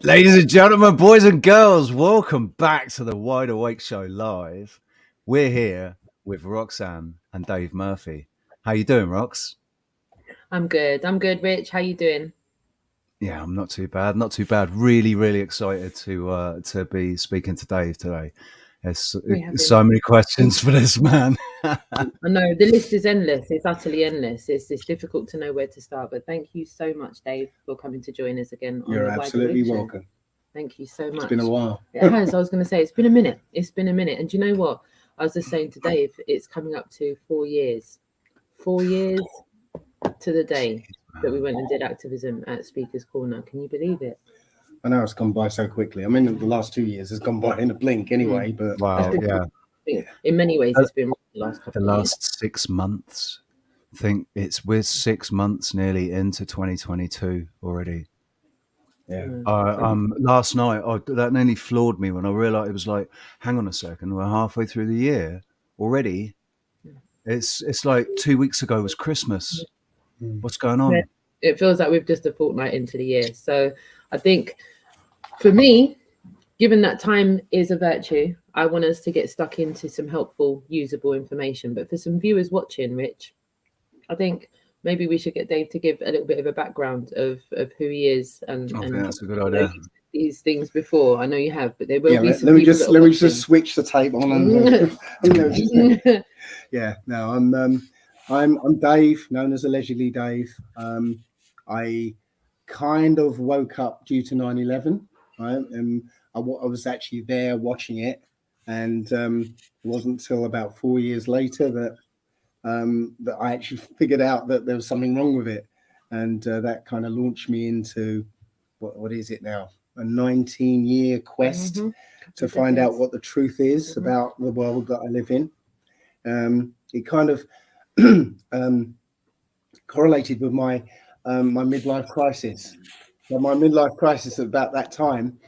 Ladies and gentlemen, boys and girls, welcome back to the Wide Awake Show live. We're here with Roxanne and Dave Murphy. How you doing, Rox? I'm good, Rich. How you doing? Yeah, I'm not too bad. Not too bad. Really, really excited to be speaking to Dave today. There's so many questions for this man. I know the list is endless. It's utterly endless. It's difficult to know where to start. But thank you so much, Dave, for coming to join us again. You're absolutely welcome. Thank you so much. It's been a while. It has. I was going to say it's been a minute. And do you know what? I was just saying to Dave, it's coming up to 4 years. 4 years to the day that we went and did activism at Speaker's Corner. Can you believe it? I know it's gone by so quickly. I mean, the last 2 years has gone by in a blink anyway. But wow, yeah. In many ways, it's been the last couple the of last years. 6 months. I think we're 6 months nearly into 2022 already. Yeah. Last night, that nearly floored me when I realised it was like, hang on a second, we're halfway through the year already. It's like 2 weeks ago was Christmas. What's going on? Yeah. It feels like we've just a fortnight into the year. So I think for me, given that time is a virtue, I want us to get stuck into some helpful, usable information. But for some viewers watching, Rich, I think maybe we should get Dave to give a little bit of a background of who he is. And that's a good idea. These things before, I know you have, but there will be some. Let me just switch the tape on. I'm Dave, known as allegedly Dave. I kind of woke up due to 9/11. Right? I was actually there watching it, and it wasn't until about 4 years later that I actually figured out that there was something wrong with it, and that kind of launched me into what is it now? A 19-year quest to find out what the truth is about the world that I live in. It kind of correlated with my midlife crisis. So my midlife crisis at about that time,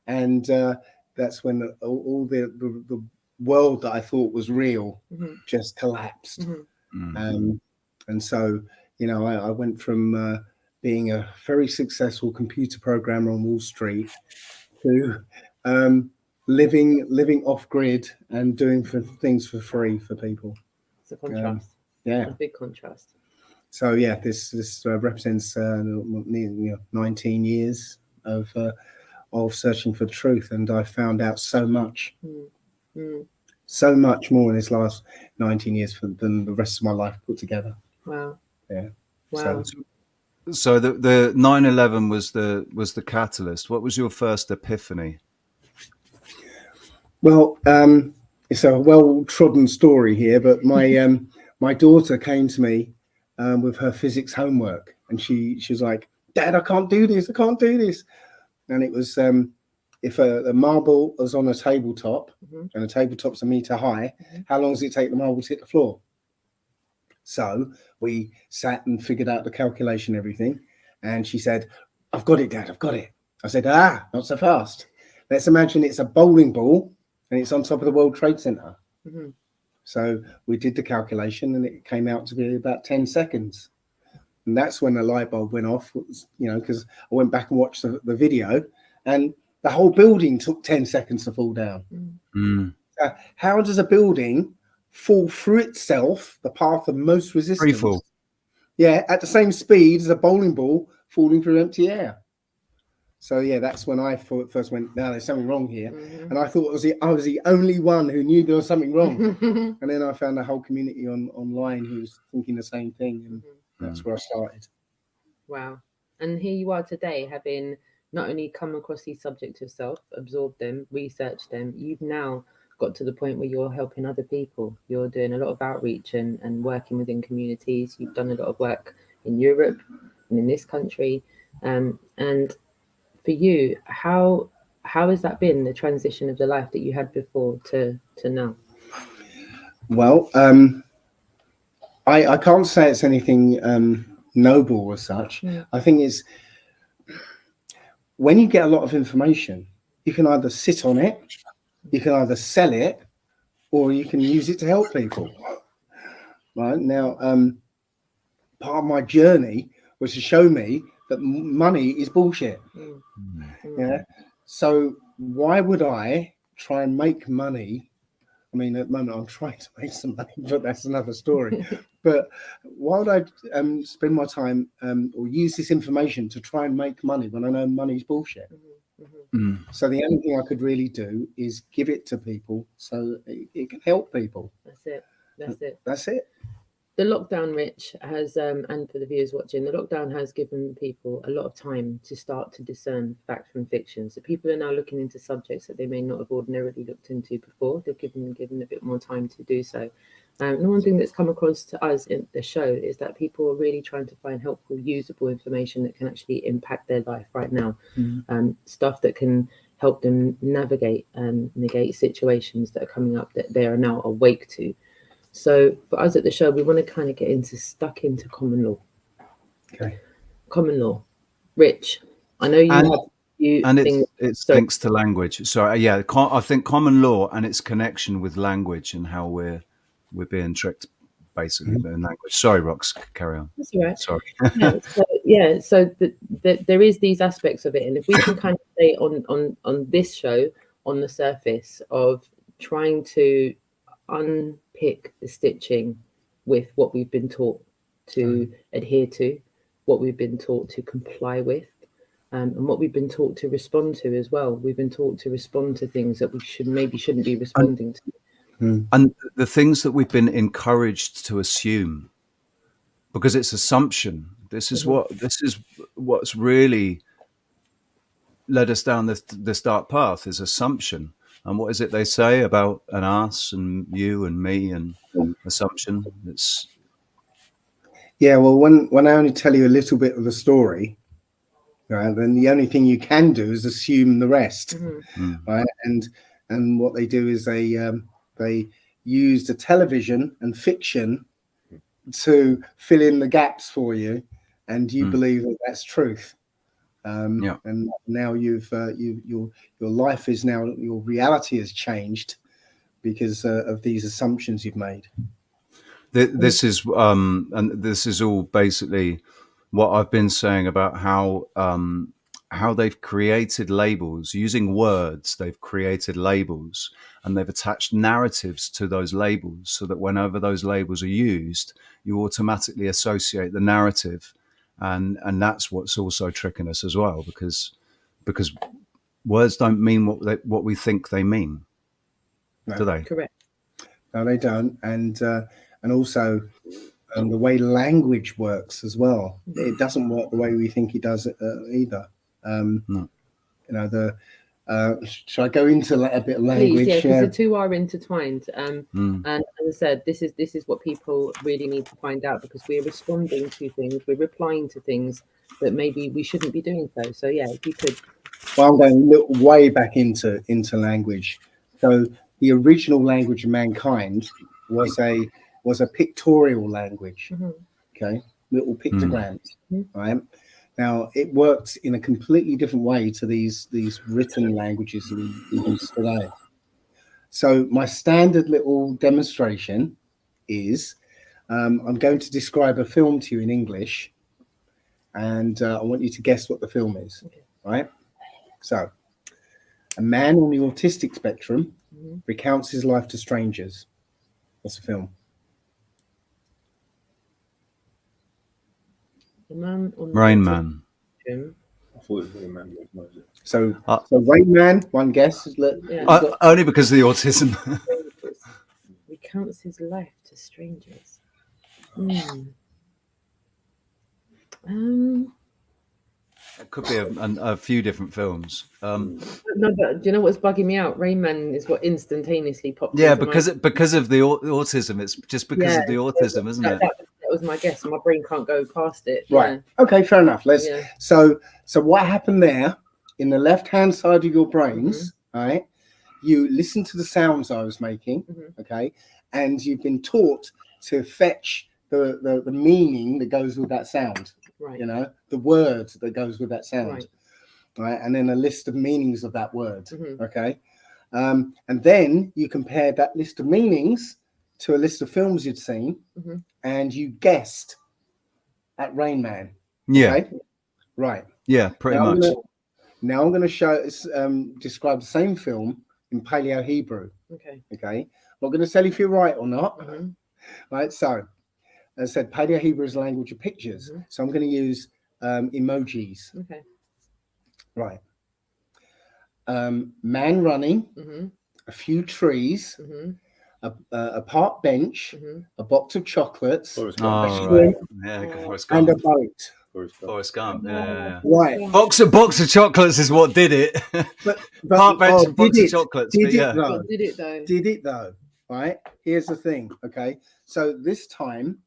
and that's when all the world that I thought was real just collapsed. And so, I went from being a very successful computer programmer on Wall Street to living off grid and doing things for free for people. It's a contrast. A big contrast. So this represents 19 years of searching for the truth, and I found out so much, so much more in this last 19 years than the rest of my life put together. Wow. Yeah. Wow. So the 9/11 was the catalyst. What was your first epiphany? Well, it's a well-trodden story here, but my my daughter came to me with her physics homework, and she was like, "Dad, I can't do this. And it was if a marble was on a tabletop, and a tabletop's a meter high, how long does it take the marble to hit the floor? So we sat and figured out the calculation, everything. And she said, "I've got it, Dad, I've got it." I said, not so fast. Let's imagine it's a bowling ball and it's on top of the World Trade Center. So we did the calculation, and it came out to be about 10 seconds. And that's when the light bulb went off, because I went back and watched the video, and the whole building took 10 seconds to fall down. How does a building fall through itself, the path of most resistance? Free fall. Yeah, at the same speed as a bowling ball falling through empty air. So that's when I first went, "No, there's something wrong here." And I thought I was the only one who knew there was something wrong. And then I found a whole community online who was thinking the same thing, and that's where I started. Wow. And here you are today, having not only come across these subjects yourself, absorbed them, researched them, you've now got to the point where you're helping other people. You're doing a lot of outreach and working within communities. You've done a lot of work in Europe and in this country. And for you, how has that been, the transition of the life that you had before to now? Well, I can't say it's anything noble as such. I think it's when you get a lot of information, you can either sit on it, you can either sell it, or you can use it to help people. Right now, part of my journey was to show me that money is bullshit. Yeah. So why would I try and make money? I mean, at the moment I'm trying to make some money, but that's another story. But why would I spend my time or use this information to try and make money when I know money's bullshit? So the only thing I could really do is give it to people so it can help people. That's it. That's it. That's it. The lockdown, Rich, has, and for the viewers watching, the lockdown has given people a lot of time to start to discern fact from fiction. So people are now looking into subjects that they may not have ordinarily looked into before. They've given a bit more time to do so. And one thing that's come across to us in the show is that people are really trying to find helpful, usable information that can actually impact their life right now. Stuff that can help them navigate and negate situations that are coming up that they are now awake to. So for us at the show, we want to kind of get stuck into common law. Okay. Common law. Rich, I know you have you and it's links to language. So yeah, I think common law and its connection with language and how we're being tricked basically in language. Sorry, Rox, carry on. That's all right. Sorry. So there is these aspects of it, and if we can kind of stay on this show on the surface of trying to unpick the stitching with what we've been taught to adhere to, what we've been taught to comply with, and what we've been taught to respond to as well. We've been taught to respond to things that we shouldn't be responding to. And the things that we've been encouraged to assume, because it's assumption. This is what's really led us down this dark path, is assumption. And what is it they say about an us and you and me and assumption? It's well, when I only tell you a little bit of the story, right, then the only thing you can do is assume the rest, right? And what they do is they use the television and fiction to fill in the gaps for you, and you believe that that's truth. And now your life is now, your reality has changed because of these assumptions you've made. This is and this is all basically what I've been saying about how they've created labels using words. They've created labels and they've attached narratives to those labels, so that whenever those labels are used, you automatically associate the narrative. And that's what's also tricking us as well, because words don't mean what we think they mean, do they? Correct. No, they don't. And also the way language works as well. It doesn't work the way we think it does either. No. You know, shall I go into a bit of language? Please, yeah, because the two are intertwined. And as I said, this is what people really need to find out, because we're responding to things, we're replying to things that maybe we shouldn't be doing so. So yeah, if you could. Well, I'm going to look way back into language. So the original language of mankind was a pictorial language. Okay, little pictograms, right? Now, it works in a completely different way to these written languages we use today. So my standard little demonstration is I'm going to describe a film to you in English, and I want you to guess what the film is, right? So, a man on the autistic spectrum recounts his life to strangers. What's the film? Rain Man. I thought it was Rain Man. So Rain Man, one guess. Only because of the autism. Recounts his life to strangers. It could be a few different films. No, but do you know what's bugging me out? Rain Man is what instantaneously popped. Yeah, because of the autism. It's just because of the autism, isn't it? That was my guess. My brain can't go past it. Right. Yeah. Okay. Fair enough. So what happened there in the left-hand side of your brains? Right. You listen to the sounds I was making. Okay, and you've been taught to fetch the meaning that goes with that sound. Right. You know, the word that goes with that sound. Right. And then a list of meanings of that word. Okay. And then you compare that list of meanings to a list of films you'd seen, and you guessed at Rain Man. Yeah. Okay? Right. Yeah, pretty Now much. Now I'm going to describe the same film in Paleo Hebrew. Okay. Okay. I'm not going to tell you if you're right or not. Mhm. Right. So, as I said, Paleo Hebrew is a language of pictures. Mhm. So I'm going to use emojis. Okay. Right. Man running, Mhm. a few trees, Mhm. a park bench, Mhm. a box of chocolates, Forrest a Gump. Oh, right. shrimp, Yeah, Forrest and Gump. a boat. Forrest Gump. Yeah. Right. Box of chocolates is what did it. But Park bench and box of did chocolates. But it yeah. though? But did it though? Did it though? Right. Here's the thing. Okay. So this time,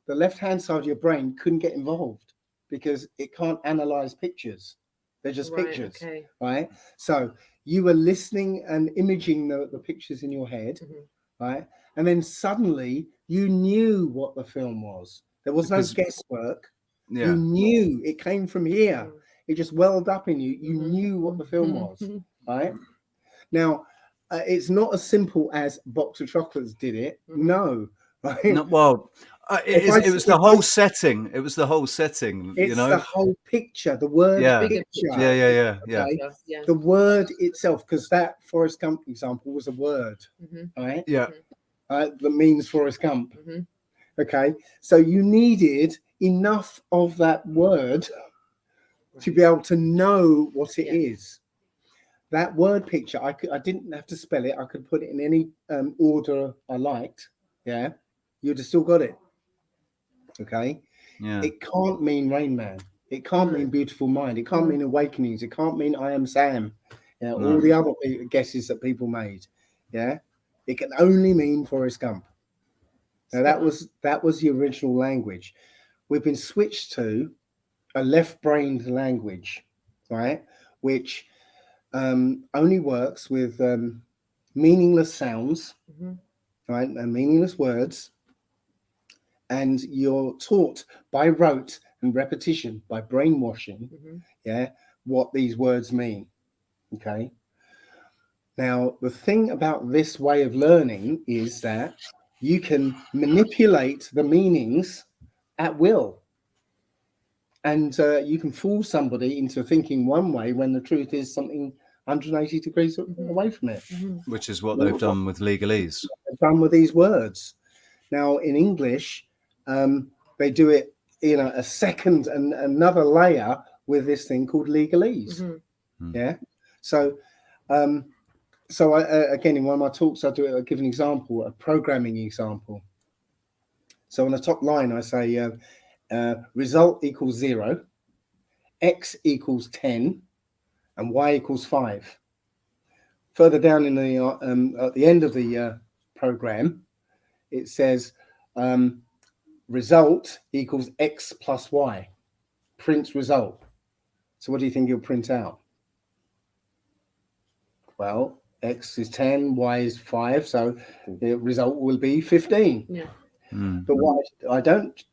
the left-hand side of your brain couldn't get involved because it can't analyze pictures. They're just Right. pictures. Okay. Right. So you were listening and imaging the pictures in your head. Mhm. Right. And then suddenly you knew what the film was. There was no Because- guesswork. Yeah. You knew it came from here. Mhm. It just welled up in you. You Mhm. knew what the film was. Mhm. Right. Now, it's not as simple as Box of Chocolates did it. Mhm. No. Right. No, well, it was the whole setting. It was the whole setting, It's you know? the whole picture, the word Yeah. Bigger picture. picture. Yeah. Yeah. The word itself, because that Forrest Gump example was a word, Mhm. right? Yeah. That means Forrest Gump. Mhm. Okay. So you needed enough of that word to be able to know what it is. That word picture, I didn't have to spell it. I could put it in any order I liked. Yeah. You'd have still got it. Okay. Yeah. It can't mean Rain Man. It can't No. mean Beautiful Mind. It can't No. mean Awakenings. It can't mean I Am Sam. Yeah, No. all the other guesses that people made. Yeah, it can only mean Forrest Gump. Now that was the original language. We've been switched to a left-brained language, right? Which only works with meaningless sounds, Mhm. right, and meaningless words. And you're taught by rote and repetition, by brainwashing, Mhm. yeah, what these words mean. Okay. Now, the thing about this way of learning is that you can manipulate the meanings at will. And you can fool somebody into thinking one way when the truth is something 180 degrees away from it. Mhm. Which is what they've done with legalese. Done with these words. Now, in English, they do it in a second and another layer with this thing called legalese. Mhm. Yeah. So, I, again, in one of my talks, I give an example, a programming example. So on the top line, I say result equals 0, x equals 10, and y equals 5. Further down in the at the end of the program, it says result equals x plus y. Print result. So what do you think you'll print out? Well, x is 10, y is 5, so the result will be 15. Yeah. But what I don't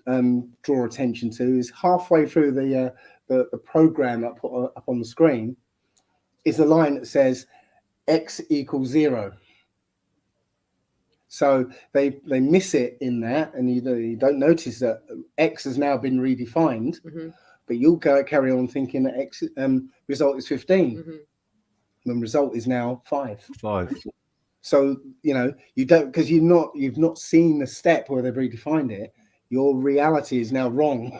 draw attention to is halfway through the program up on the screen is a line that says x equals 0. So they miss it in that, and you don't notice that x has now been redefined. Mhm. But you'll carry on thinking that x result is 15. Mhm. When result is now 5. 5. So you don't, because you've not seen the step where they've redefined it. Your reality is now wrong.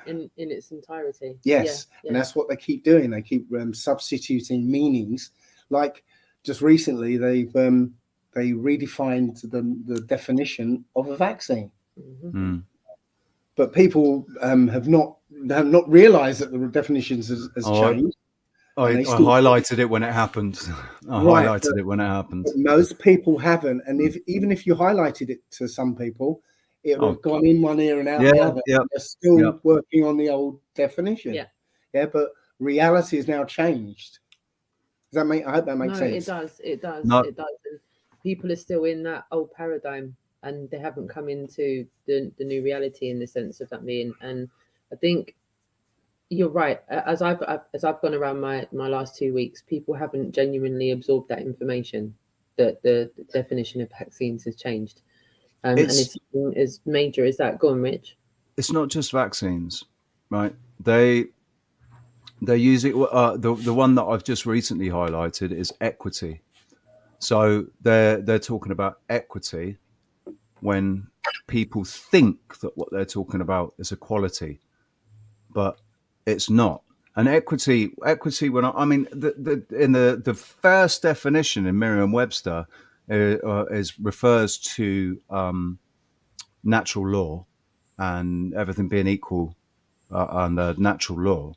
In its entirety. Yes, Yeah. and that's what they keep doing. They keep substituting meanings. Like just recently, they redefined the definition of a vaccine. Mhm. But people have not realised that the definitions has changed. I still, highlighted it when it happened. Highlighted it when it happened. But most people haven't, and even if you highlighted it to some people, it would have gone in one ear and out the other. Yeah. They're still working on the old definition. Yeah. But reality has now changed. Does that make? I hope that makes sense. It does. No. It does. And people are still in that old paradigm, and they haven't come into the new reality in the sense of that being. And I think you're right. As I've gone around my last 2 weeks, people haven't genuinely absorbed that information that the definition of vaccines has changed. And it's as major as that. Go on, Rich. It's not just vaccines, right? They They use it. The one that I've just recently highlighted is equity. So they're talking about equity when people think that what they're talking about is equality, but it's not. And equity. When I mean, the first definition in Merriam-Webster refers to natural law and everything being equal under natural law.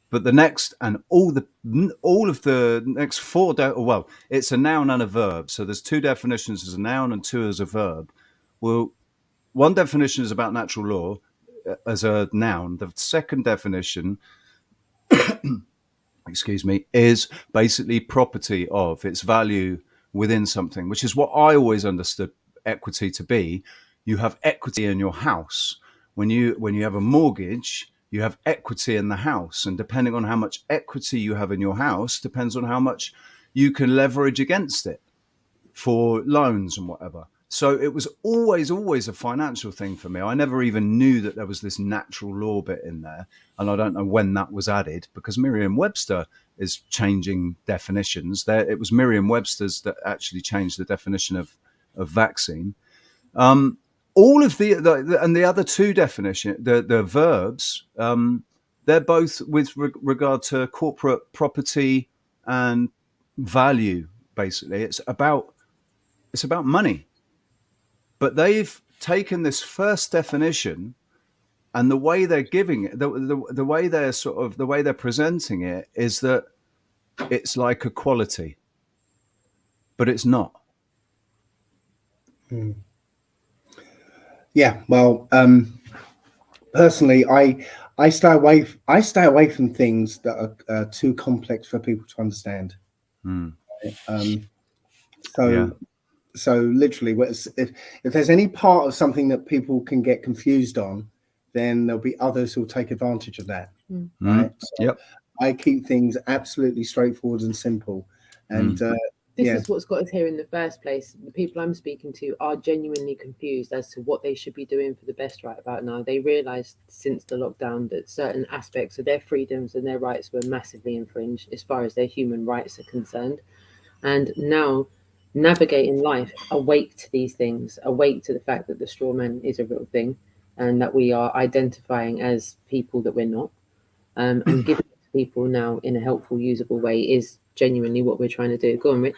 But the next and all of the next four, well, it's a noun and a verb. So there's two definitions as a noun and two as a verb. Well, one definition is about natural law as a noun. The second definition, excuse me, is basically property of its value within something, which is what I always understood equity to be. You have equity in your house. When you have a mortgage, you have equity in the house, and depending on how much equity you have in your house depends on how much you can leverage against it for loans and whatever. So it was always a financial thing for me. I never even knew that there was this natural law bit in there, and I don't know when that was added, because Merriam-Webster is changing definitions. It was Merriam-Webster's that actually changed the definition of vaccine. All of the other two definition, the verbs, they're both with regard to corporate property and value. Basically, it's about money. But they've taken this first definition, and the way they're giving it, the way they're the way they're presenting it is that it's like equality, but it's not. Yeah, well, personally, I stay away from things that are too complex for people to understand. So literally, if there's any part of something that people can get confused on, then there'll be others who'll take advantage of that. Right? So I keep things absolutely straightforward and simple, and this is what's got us here in the first place. The people I'm speaking to are genuinely confused as to what they should be doing for the best right about now. They realised since the lockdown that certain aspects of their freedoms and their rights were massively infringed as far as their human rights are concerned. And now navigating life awake to these things, awake to the fact that the straw man is a real thing and that we are identifying as people that we're not, and giving it to people now in a helpful, usable way is genuinely what we're trying to do. Go on, Rich.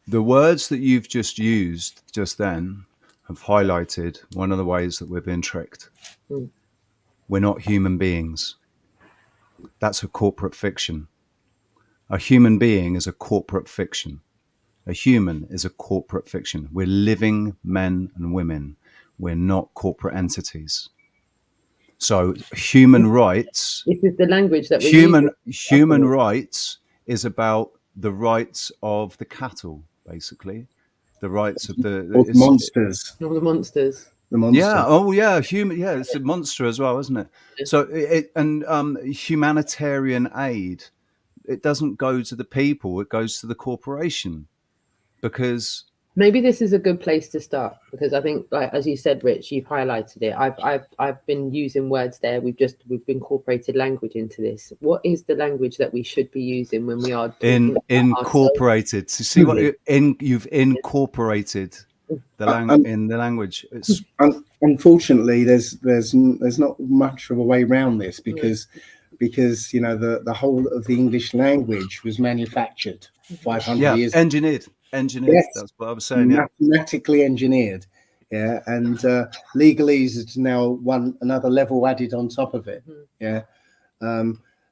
The words that you've just used just then have highlighted one of the ways that we're being tricked. We're not human beings. That's a corporate fiction. A human being is a corporate fiction. A human is a corporate fiction. We're living men and women. We're not corporate entities. So human rights. This is the language that human rights is about the rights of the cattle, basically, the rights of the monsters. All the monsters. The monster. Yeah. Oh, yeah. Human. Yeah, it's a monster as well, isn't it? Yeah. So humanitarian aid. It doesn't go to the people; it goes to the corporation, because maybe this is a good place to start, because I think, like as you said, Rich, you've highlighted it. I've been using words there. We've incorporated language into this. What is the language that we should be using when we are incorporated? To see what you've incorporated in the language. It's unfortunately there's not much of a way around this, because you know the whole of the English language was manufactured 500 years engineered. Yes, that's what I was saying. Mathematically engineered, and legalese is now another level added on top of it.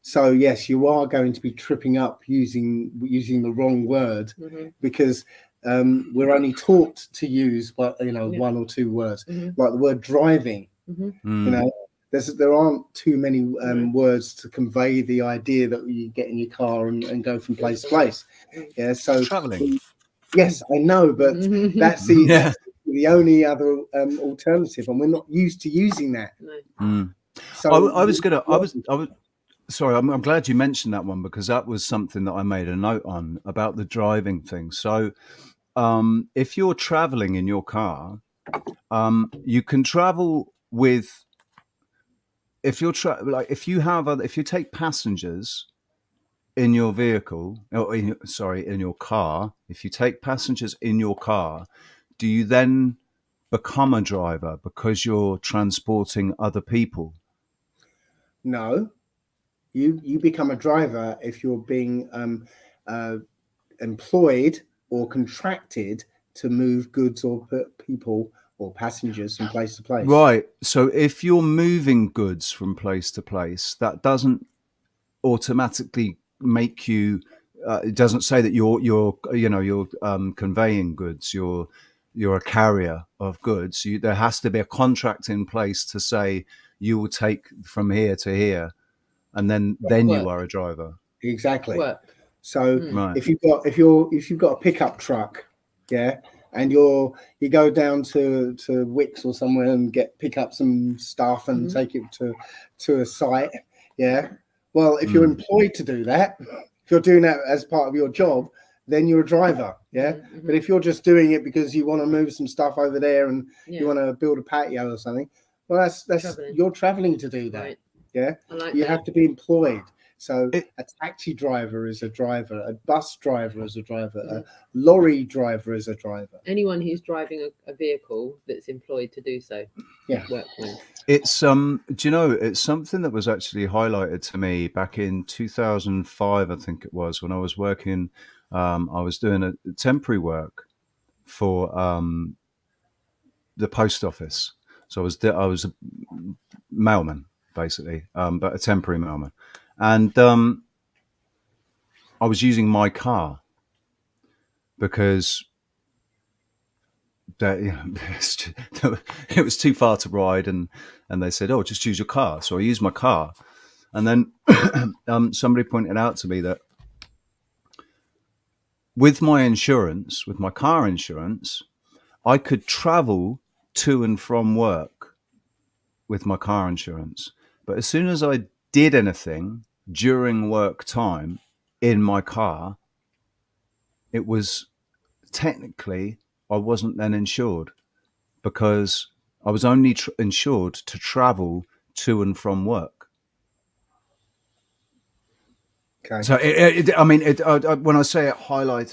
So yes, you are going to be tripping up using the wrong word, because we're only taught to use one or two words, like the word driving. You know, there aren't too many words to convey the idea that you get in your car and go from place to place. So traveling. Yes, I know, but that's the only other alternative, and we're not used to using that. So sorry, I'm glad you mentioned that one, because that was something that I made a note on about the driving thing. So if you're traveling in your car, you can travel with if you're if you take passengers in your vehicle, or in your car, if you take passengers in your car, do you then become a driver because you're transporting other people? No, you become a driver if you're being employed or contracted to move goods or put people or passengers from place to place. Right. So if you're moving goods from place to place, that doesn't automatically make you. It doesn't say that you're conveying goods. You're a carrier of goods. There has to be a contract in place to say you will take from here to here, and then you are a driver. Exactly. Work. So Right. if you've got a pickup truck, yeah, and you go down to Wicks or somewhere and pick up some stuff and take it to a site, yeah. Well, if you're employed to do that, if you're doing that as part of your job, then you're a driver, yeah. But if you're just doing it because you want to move some stuff over there and you want to build a patio or something, well, that's traveling. You're traveling to do that, right. Yeah. You have to be employed. So a taxi driver is a driver, a bus driver is a driver, a lorry driver is a driver. Anyone who's driving a vehicle that's employed to do so. Yeah. Workmen. It's do you know, it's something that was actually highlighted to me back in 2005, I think it was, when I was working. I was doing a temporary work for the post office. So I was a mailman, basically, but a temporary mailman, and I was using my car because it was too far to ride, and they said, "Oh, just use your car." So I used my car, and then somebody pointed out to me that with my insurance, with my car insurance, I could travel to and from work with my car insurance. But as soon as I did anything during work time in my car, it was technically, I wasn't then insured because I was only insured to travel to and from work. Okay. So, when I say it highlight,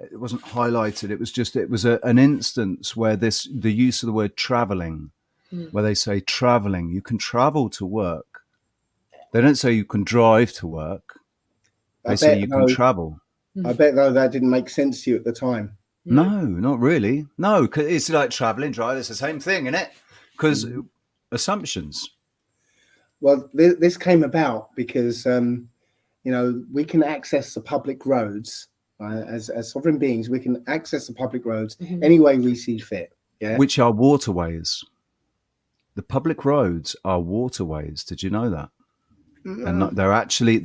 it wasn't highlighted. It was just, it was an instance where the use of the word traveling, where they say traveling, you can travel to work. They don't say you can drive to work. They say you can travel. I bet though that didn't make sense to you at the time. No, not really. No, because it's like traveling, drive. It's the same thing, isn't it? Because assumptions. Well, this came about because we can access the public roads as sovereign beings. We can access the public roads any way we see fit. Yeah, which are waterways. The public roads are waterways. Did you know that? And they're actually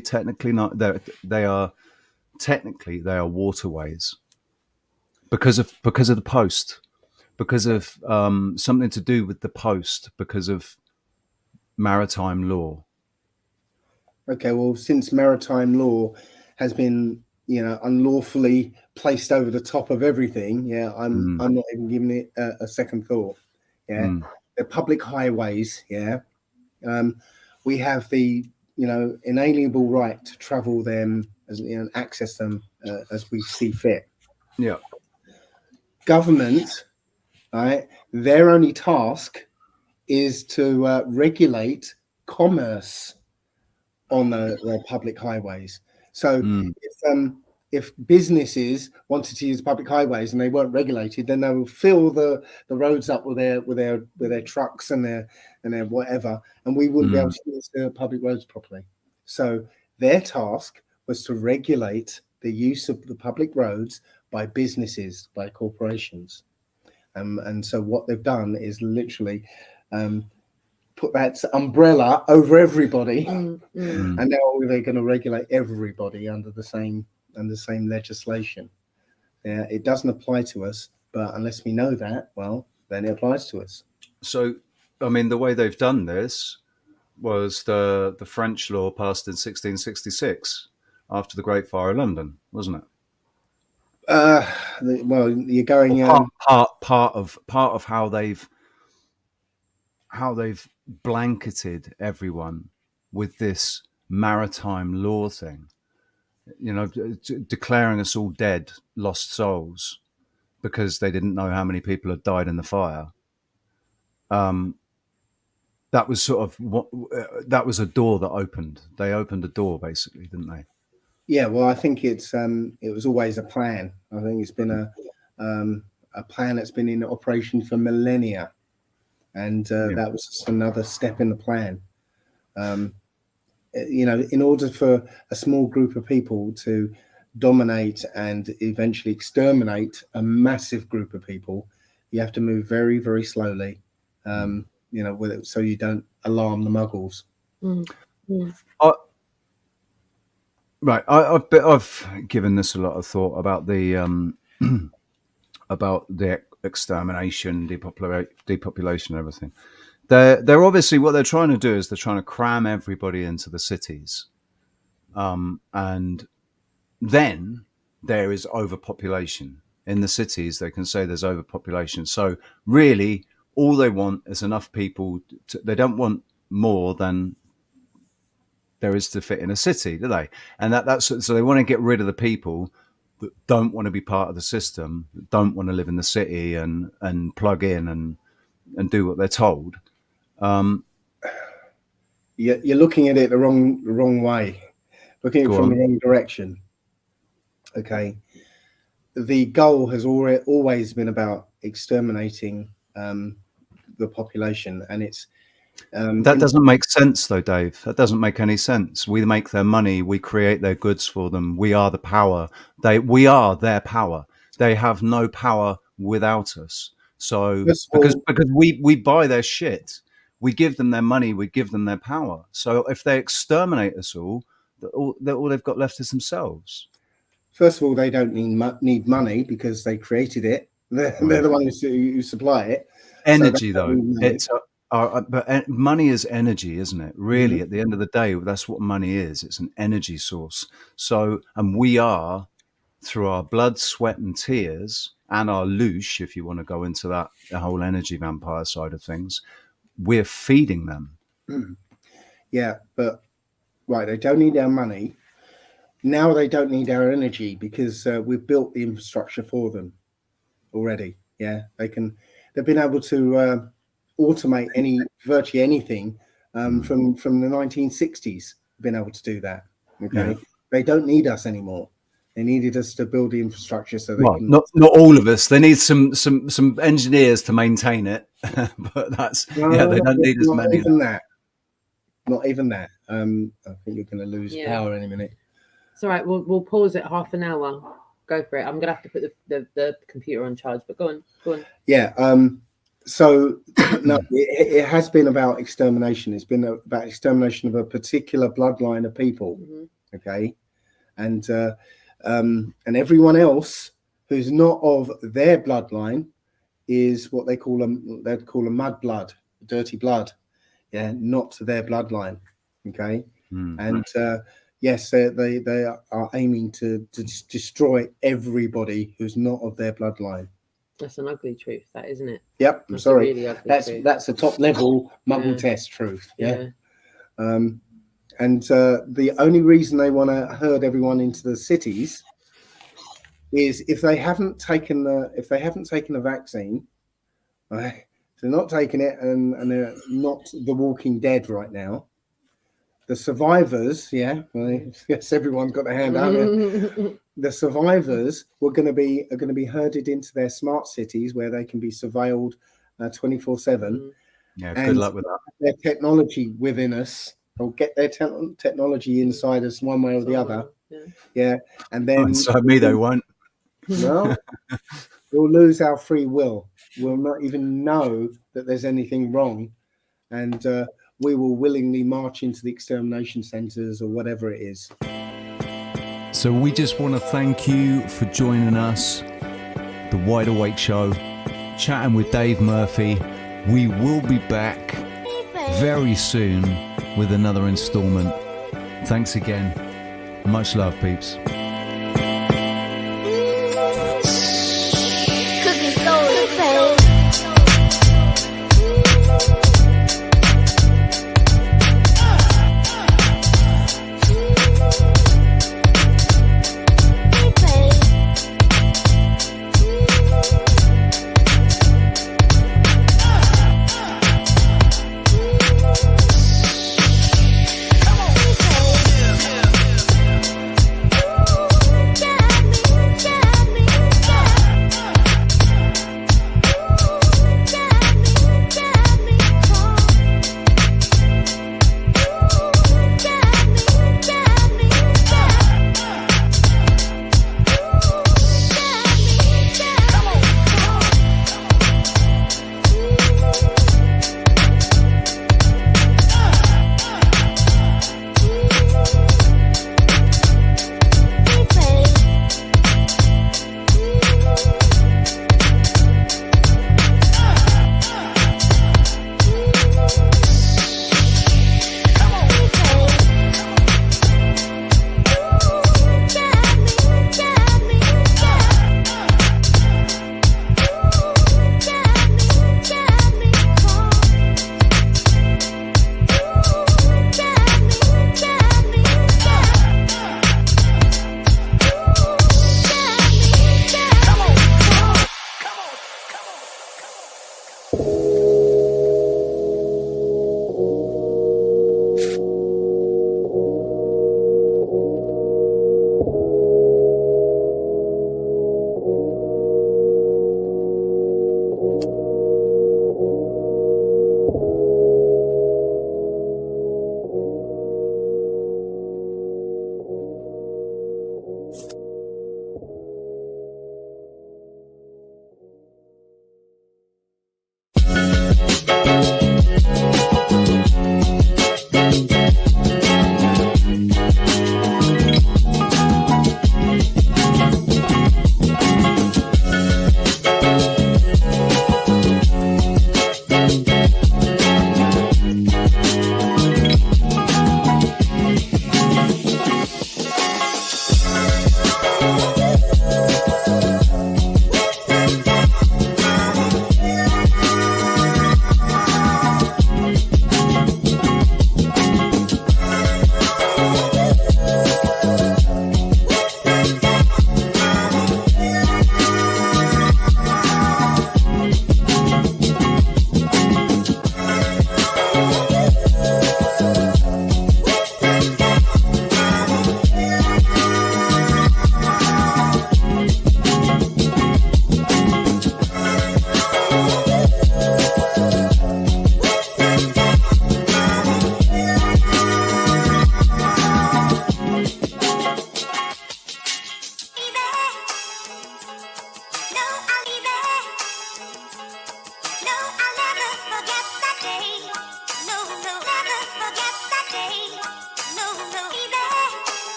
technically not. They are waterways because of the post, because of something to do with the post, because of maritime law. Okay, well, since maritime law has been, unlawfully placed over the top of everything, yeah, I'm not even giving it a second thought. Yeah, the public highways, yeah, we have the inalienable right to travel them and access them as we see fit. Yeah, government, right? Their only task is to regulate commerce on the public highways. So if businesses wanted to use public highways and they weren't regulated, then they will fill the roads up with their trucks and their whatever, and we wouldn't be able to use the public roads properly. So their task was to regulate the use of the public roads by businesses, by corporations. And so what they've done is literally put that umbrella over everybody, and now they're going to regulate everybody under the same legislation. Yeah, it doesn't apply to us, but unless we know that, well, then it applies to us. So, I mean, the way they've done this was the French law passed in 1666 after the Great Fire of London, wasn't it? Well, you're going part of how they've blanketed everyone with this maritime law thing, you know, declaring us all dead, lost souls, because they didn't know how many people had died in the fire. That was sort of that was a door that opened. They opened a door, basically, didn't they? Yeah, well, I think it was always a plan. I think it's been a plan that's been in operation for millennia, and that was just another step in the plan. You know, in order for a small group of people to dominate and eventually exterminate a massive group of people, you have to move very, very slowly. You know, with it, so you don't alarm the muggles. Right, I've given this a lot of thought about the about the extermination, depopulation, and everything. They're obviously, what they're trying to do is they're trying to cram everybody into the cities, and then there is overpopulation in the cities. They can say there's overpopulation. So really, all they want is enough people. They don't want more than there is to fit in a city, do they? And that's so they want to get rid of the people that don't want to be part of the system, that don't want to live in the city and plug in and do what they're told. You're looking at it the wrong way, looking at it from the wrong direction. Okay, the goal has always been about exterminating the population, and it's that doesn't make sense, though, Dave. That doesn't make any sense. We make their money, we create their goods for them. We are the power. We are their power. They have no power without us. So because we buy their shit, we give them their money, we give them their power. So if they exterminate us all they've got left is themselves. First of all, they don't need money because they created it. They're the ones who supply it. Energy, though, it's but money is energy, isn't it? Really, at the end of the day, that's what money is. It's an energy source. So, and we are, through our blood, sweat, and tears, and our loosh, if you want to go into that, the whole energy vampire side of things, we're feeding them. Yeah, but right, they don't need our money. Now they don't need our energy because we've built the infrastructure for them already. Yeah, they've been able to automate virtually anything from the 1960s. Been able to do that. Okay, they don't need us anymore. They needed us to build the infrastructure so they can. Not all of us. They need some engineers to maintain it, but that's they don't need as many. Not even that. I think you're going to lose power in a minute. It's all right. We'll pause it half an hour. Go for it. I'm gonna have to put the computer on charge. But go on. Yeah. So no, it has been about extermination. It's been about extermination of a particular bloodline of people. Okay, and everyone else who's not of their bloodline is what they call a mud blood, dirty blood. Yeah, not their bloodline. Okay, and yes, they are aiming to destroy everybody who's not of their bloodline. That's an ugly truth, that, isn't it? Yep. I'm sorry. Really that's a top level muggle test truth. Yeah. And the only reason they want to herd everyone into the cities is if they haven't taken the vaccine, right? If they're not taking it and they're not the Walking Dead right now. The survivors, yes, everyone's got their hand out there. The survivors are going to be herded into their smart cities where they can be surveilled 24/7. Yeah, good luck with that. Their technology within us, or get their technology inside us one way or the other. Yeah, and then inside me they won't. Well, we'll lose our free will. We'll not even know that there's anything wrong, and we will willingly march into the extermination centres or whatever it is. So we just want to thank you for joining us, the Wide Awake Show, chatting with Dave Murphy. We will be back very soon with another instalment. Thanks again. Much love, peeps.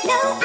No,